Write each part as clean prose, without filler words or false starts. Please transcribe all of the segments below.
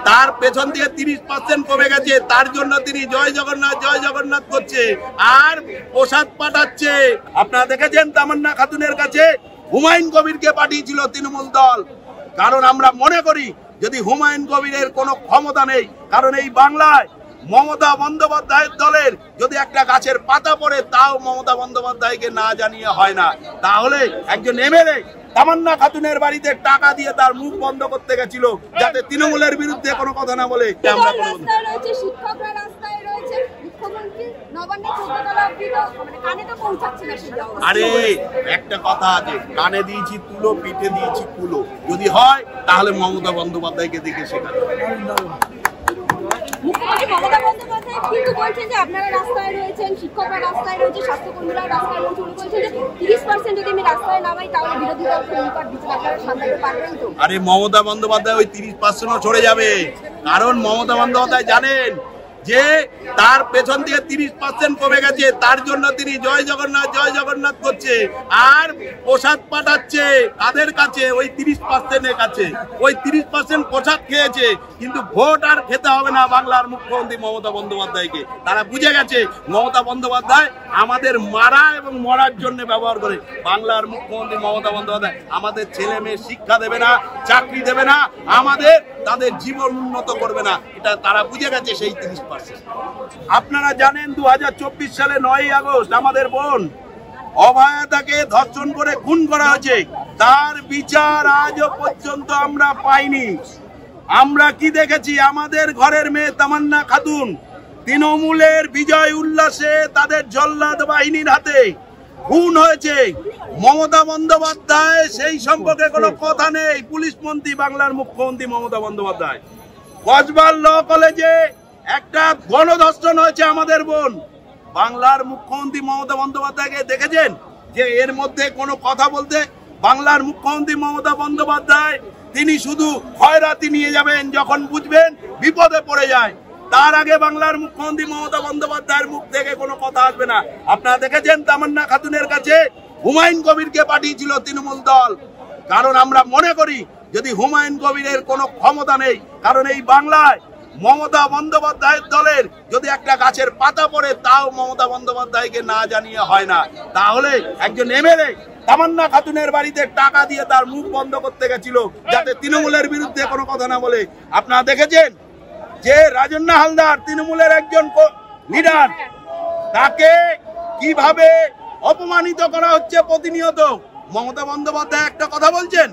তার পেছন দিয়ে 30% কমে গেছে, তার জন্য তিনি জয় জগন্নাথ করছে আর প্রসাদ পাঠাচ্ছে। আপনারা দেখেছেন তামান্না খাতুনের কাছে হুমায়ুন কবিরকে পাঠিয়েছিল তৃণমূল দল। কারণ আমরা মনে করি যদি হুমায়ুন কবিরের কোনো ক্ষমতা নেই, কারণ এই বাংলায় মমতা বন্দ্যোপাধ্যায়ের দলের যদি একটা গাছের পাতা পড়ে তাও মমতা বন্দ্যোপাধ্যায়কে না জানিয়ে হয় না, তাহলে একজন এমএলএ তামান্না খাতুনের বাড়িতে টাকা দিয়ে তার মুখ বন্ধ করতে গেছিল যাতে তৃণমূলের বিরুদ্ধে কোনো কথা না বলে। আরে একটা কথা আছে, কানে দিয়েছি তুলো, পিঠে দিয়েছি কুলো, যদি হয় তাহলে মমতা বন্দ্যোপাধ্যায়কে দেখে শেখাতে। মুখ্যমন্ত্রী মমতা বন্দ্যোপাধ্যায় কিন্তু বলছেন যে আপনারা রাস্তায় রয়েছেন, শিক্ষকরা রাস্তায় রয়েছে, স্বাস্থ্যকর্মীরা রাস্তায় রয়েছে, উনি বলছেন যে 30% যদি আমি রাস্তায় নামাই তাহলে বিরোধী দলকে নিকট দিচ্ছেন, আপনারা সামলাতে পারবেন তো? আরে মমতা বন্দ্যোপাধ্যায় ওই 30%ও ছড়ে যাবে, কারণ মমতা বন্দ্যোপাধ্যায় জানেন যে তার পেছন দিয়ে 30% কমে গেছে, তার জন্য তিনি জয় জগন্নাথ করছে আর প্রসাদ পাঠাচ্ছে তাদের কাছে, ওই 30%-এর কাছে। ওই 30% প্রসাদ খেয়েছে, কিন্তু ভোট আর খেতে হবে না বাংলার মুখ্যমন্ত্রী মমতা বন্দ্যোপাধ্যায়কে। তারা বুঝে গেছে মমতা বন্দ্যোপাধ্যায় আমাদের মারা এবং মরার জন্য ব্যবহার করে। বাংলার মুখ্যমন্ত্রী মমতা বন্দ্যোপাধ্যায় আমাদের ছেলে মেয়ে শিক্ষা দেবে না, চাকরি দেবে না, আমাদের তাদের জীবন উন্নত করবে না, এটা তারা বুঝে গেছে সেই 30%। আপনারা জানেন 2024 সালে 9ই আগস্ট আমাদের বোন অভয়াদাকে ধর্ষণ করে খুন করা হয়েছে, তার বিচার আজও পর্যন্ত আমরা পাইনি। আমরা কি দেখেছি? আমাদের ঘরের মেয়ে তামান্না খাতুন তৃণমূলের বিজয় উল্লাসে তাদের জল্লাদ বাহিনীর হাতে খুন হয়েছে। মমতা বন্দ্যোপাধ্যায় সেই সম্পর্কে কোনো কথা নেই। পুলিশ মন্ত্রী বাংলার মুখ্যমন্ত্রী মমতা বন্দ্যোপাধ্যায়। কসবার ল কলেজে একটা গণধর্ষণ হয়েছে আমাদের বোন, বাংলার মুখ্যমন্ত্রী মমতা বন্দ্যোপাধ্যায়কে দেখেছেন যে এর মধ্যে কোনো কথা বলতে? বাংলার মুখ্যমন্ত্রী মমতা বন্দ্যোপাধ্যায় তিনি শুধু খয়রাতি নিয়ে যাবেন যখন বুঝবেন বিপদে পড়ে যায়, তার আগে বাংলার মুখ্যমন্ত্রী মমতা বন্দ্যোপাধ্যায়ের মুখ থেকে কোনো কথা আসবে না। আপনারা দেখেছেন তামান্না খাতুনের কাছে হুমায়ুন কবিরকে পাঠিয়েছিল তৃণমূল দল। কারণ আমরা মনে করি যদি হুমায়ুন কবিরের কোনো ক্ষমতা নেই, কারণ এই বাংলায় মমতা বন্দ্যোপাধ্যায়ের দলের যদি একটা গাছের পাতা পড়ে তাও মমতা বন্দ্যোপাধ্যায়কে না জানিয়ে হয় না, তাহলে একজন এমএলএ তামান্না খাতুনের বাড়িতে টাকা দিয়ে তার মুখ বন্ধ করতে গেছিল যাতে তৃণমূলের বিরুদ্ধে কোনো কথা না বলে। আপনারা দেখেছেন যে রাজন্না হালদার তৃণমূলের একজন লিডার, তাকে কিভাবে অপমানিত করা হচ্ছে প্রতিনিয়ত। মমতা বন্দ্যোপাধ্যায় একটা কথা বলছেন,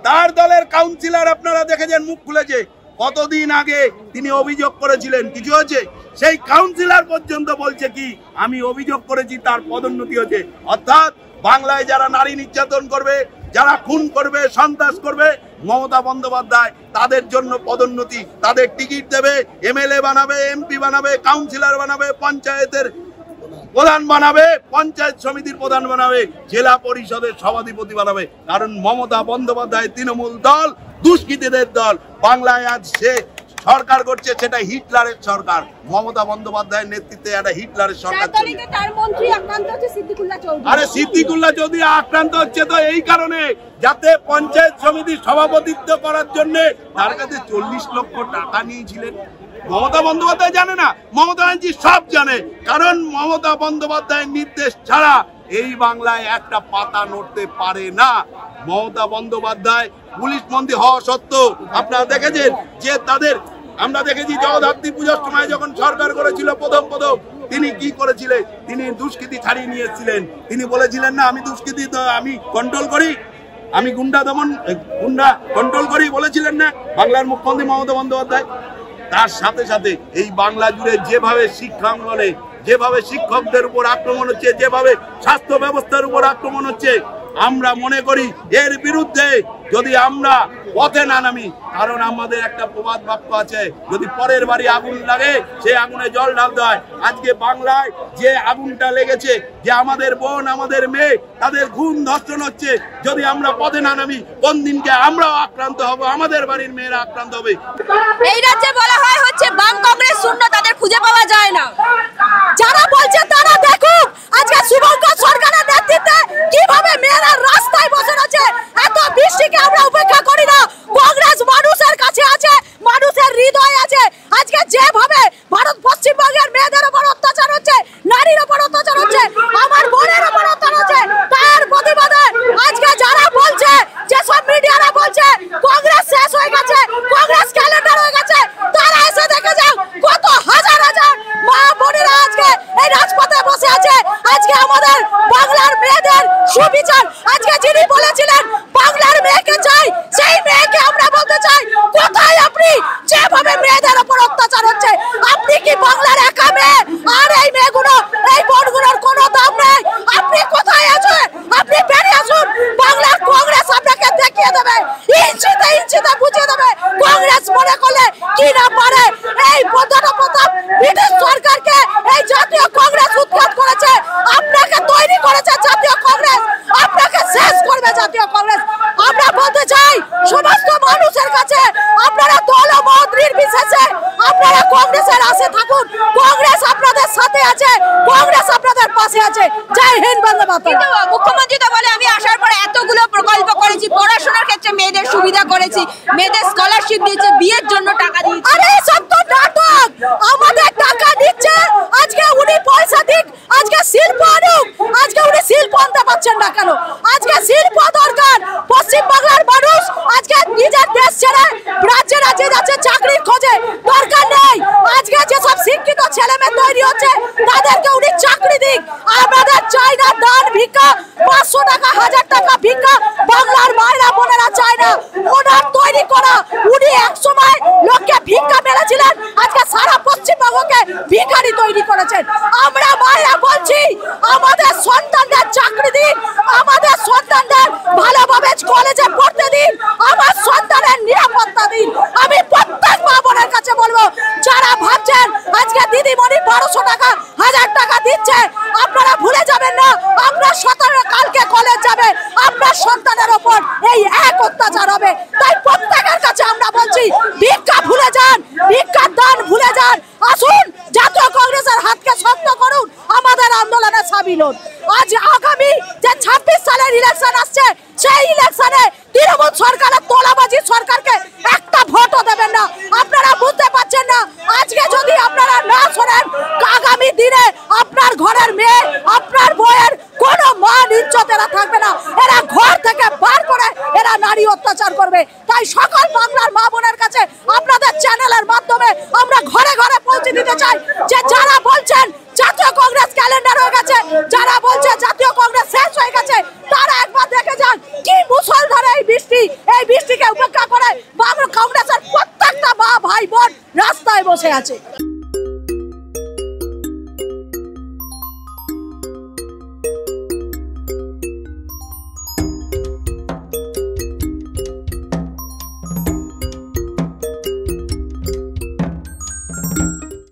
তার দলের কাউন্সিলর আপনারা দেখেছেন মুখ খুলেছে, কতদিন আগে তিনি অভিযোগ করেছিলেন, কিছু হয়েছে? সেই কাউন্সিলর পর্যন্ত বলছে কি আমি অভিযোগ করেছি, তার পদোন্নতি হয়েছে। অর্থাৎ বাংলায় যারা নারী নির্যাতন করবে, যারা খুন করবে, সন্ত্রাস করবে, মমতা বন্দ্যোপাধ্যায় তাদের জন্য পদোন্নতি, তাদের টিকিট দেবে, এমএলএ বানাবে, এমপি বানাবে, কাউন্সিলর বানাবে, পঞ্চায়েতের প্রধান বানাবে, পঞ্চায়েত সমিতির প্রধান বানাবে, জেলা পরিষদের সভাধিপতি বানাবে। কারণ মমতা বন্দ্যোপাধ্যায় তৃণমূল দল দুষ্কৃতীদের দল। বাংলায় আজ সে সরকার করছে সেটা হিটলারের সরকার, মমতা বন্দ্যোপাধ্যায়ের নেতৃত্বে একটা হিটলারের সরকার। আরে সিদ্দিকুল্লাহ চৌধুরী আক্রান্ত হচ্ছে তো এই কারণে যাতে পঞ্চায়েত সমিতির সভাপতিত্ব করার জন্য তার কাছে 40 লক্ষ টাকা নিয়েছিলেন। মমতা বন্দ্যোপাধ্যায় জানে না? মমতা ব্যানার্জি সব জানে, কারণ মমতা বন্দ্যোপাধ্যায়ের নির্দেশ ছাড়া এই বাংলায় একটা পাতা নড়তে পারে না। মমতা বন্দ্যোপাধ্যায় পুলিশ মন্ত্রী হওয়া সত্ত্বেও আপনারা দেখেছেন যে তাদের, আমরা দেখেছি জগদ্ধাত্রী পুজোর সময় যখন সরকার করেছিল প্রথম তিনি কি করেছিলেন? তিনি দুষ্কৃতী ছাড়িয়ে নিয়ে এসেছিলেন। তিনি বলেছিলেন না আমি দুষ্কৃতী আমি কন্ট্রোল করি, আমি গুন্ডা কন্ট্রোল করি, বলেছিলেন না বাংলার মুখ্যমন্ত্রী মমতা বন্দ্যোপাধ্যায়? তার সাথে সাথে এই বাংলা জুড়ে যেভাবে শিক্ষাঙ্গনে, যেভাবে শিক্ষকদের উপর আক্রমণ হচ্ছে, যেভাবে স্বাস্থ্য ব্যবস্থার উপর আক্রমণ হচ্ছে, আমরা মনে করি এর বিরুদ্ধে যদি আমরা পথে না নামি, কারণ আমাদের একটা প্রবাদ বাক্য আছে, যদি পরের বাড়ি আগুন লাগে সে আগুনে জল ঢালতে হয়। আজকে বাংলায় যে আগুনটা লেগেছে, যে আমাদের বোন, আমাদের মেয়ে, তাদের খুন ধর্ষণ হচ্ছে, যদি আমরা পথে না নামি কোন দিনকে আমরাও আক্রান্ত হব, আমাদের বাড়ির মেয়েরা আক্রান্ত হবে। এই রাজ্যে বলা হয় হচ্ছে বাম কংগ্রেস শূন্য, তাদের খুঁজে পাওয়া যায় না। যারা বলছে তারা দেখুক আজকে শুভঙ্কর সরকারের নেতৃত্বে কিভাবে মেয়েরা রাস্তায় বসে আছে। এত বৃষ্টিকে আমরা উপেক্ষা করি না। কংগ্রেস মানুষের কাছে আছে, মানুষের হৃদয় আছে। আজকে যেভাবে ভারত পশ্চিমবঙ্গের মেয়েদের উপর অত্যাচার হচ্ছে, নারীর উপর অত্যাচার হচ্ছে, আমার বোনের উপর অত্যাচার হচ্ছে, তার প্রতিবাদে আজকে যারা বলছে, যেসব মিডিয়ারা বলছে কংগ্রেস শেষ হয়ে গেছে, কংগ্রেস ক্যালেন্ডার হয়ে গেছে, তারা এসে দেখে যাও কত হাজার হাজার মা বোনেরা আজকে এই রাজপথে বসে আছে। আজকে আমাদের বাংলার মেয়েদের সুবিচার, আজকে যিনি বলেছিলেন বাংলার মেয়েকে চাই, সেই মেয়েকে আমরা বলতে চাই কোথায় আপনি? যেভাবে মেয়েদের উপর অত্যাচার হচ্ছে, আপনি কি বাংলার একা মেয়ে? আর এই মেয়েগুলো, এই বোনগুলোর কোনো দাম নেই। আপনি কোথায় আছেন? আপনি বেরিয়ে আসুন। বাংলার কংগ্রেস আপনাকে দেখিয়ে দেবে, ইঞ্চিতে ইঞ্চিতে বুঝিয়ে দেবে কংগ্রেস মনে করলে কি না পারে। এই প্রতাপ ব্রিটিশ সরকারকে এই জাতীয় কংগ্রেস উৎখাত করেছে, আপনাকে তৈরি করেছে জাতীয় কংগ্রেস, আপনাকে শেষ করবে জাতীয় কংগ্রেস। আমরা বলতে চাই সমস্ত মানুষের কাছে, আপনারা দল ও মত নির্বিশেষে আপনারা কংগ্রেসের আশে থাকুন। কংগ্রেস আপনাদের সাথে আছে, কংগ্রেস আপনাদের পাশে আছে। জয় হিন্দ, বন্দে মাতরম। মুখ্যমন্ত্রী তো বলে আমি আসার পরে এতগুলো প্রকল্প করেছি, পড়াশোনার ক্ষেত্রে মেয়েদের সুবিধা করেছি, মেয়েদের স্কলারশিপ দিয়েছে, বিয়ের জন্য টাকা দিয়েছে। আরে সব তো নাটক, আমাদের টাকা দিচ্ছে, আজকে উনি পয়সা দিক, আজকে শিল্প আনুক, আজকে উনি শিল্প আনতে পারছেন না কেন? আজকে শিল্প দরকার। পশ্চিম বাংলার মানুষ আজকে নিজের দেশ ছেড়ে রাজ্যে রাজ্যে যাচ্ছে চাকরির খোঁজে, দরকার নেই। আজকে যেসব শিক্ষিত ছেলে মেয়ে তৈরি হচ্ছে তাদেরকে উনি চাকরি দিক। আমাদের চাই না দান ভিক্ষা, 500 টাকা 1000 টাকা ভিক্ষা বাংলার মায়েরা বোনেরা চায় না। ওনার তৈরি করা, উনি এক সময় লোককে ভিক্ষা মেরেছিলেন, আজকে সারা পশ্চিমবঙ্গকে ভিখারি তৈরি করেছেন। আমরা মায়েরা বলছি আমাদের সন্তানদের চাকরি দিন, আমাদের সন্তানদের ভালোভাবে কলেজে পড়তে দিন, আমার সন্তানের নিরাপত্তা দিন। আমি প্রত্যেক মা বোনের কাছে বলবো, যারা ভাবছেন আজকে দিদিমণি 1200 টাকা 1000 টাকা দিচ্ছে, আপনারা ভুলে যাবেন না আপনার সন্তানরা কালকে কলেজ যাবে, আপনার সন্তানের ওপর এই এক অত্যাচার হবে। তাই প্রত্যেকের কাছে আমরা বলছি ভিক্ষা ভুলে যান, ভিক্ষার দান ভুলে যান। আসুন জাতীয় কংগ্রেসের হাতকে শক্ত করুন, আমাদের আন্দোলনে সামিল হন। আজ আগামী যে 26 সালের ইলেকশন আসছে, সেই ইলেকশনে তৃণমূল সরকারের তোলাবাজি সরকারকে একটা ভোটও দেবেন না। আপনারা বুঝতে পারছেন না, আজকে যদি আপনারা না শোনেন, আগামী দিনে আপনার ঘরের মেয়ে, আপনার বউয়ের কোনো মান ইজ্জত এরা থাকবে না। এরা ঘর থেকে বার করে এরা নারী অত্যাচার করবে। তাই সকল বাংলার মা বোনের কাছে আপনাদের চ্যানেলের মাধ্যমে আমরা ঘরে ঘরে পৌঁছে দিতে চাই যে যারা বলছেন জাতীয় কংগ্রেস ক্যালেন্ডার হয়ে গেছে, যারা বলছে জাতীয় কংগ্রেস শেষ হয়ে গেছে, তারা একবার দেখে যান কি মুষলধারে এই বৃষ্টিকে উপেক্ষা করে বাংলা কংগ্রেসের প্রত্যেকটা মা ভাই বোন রাস্তায় বসে আছে।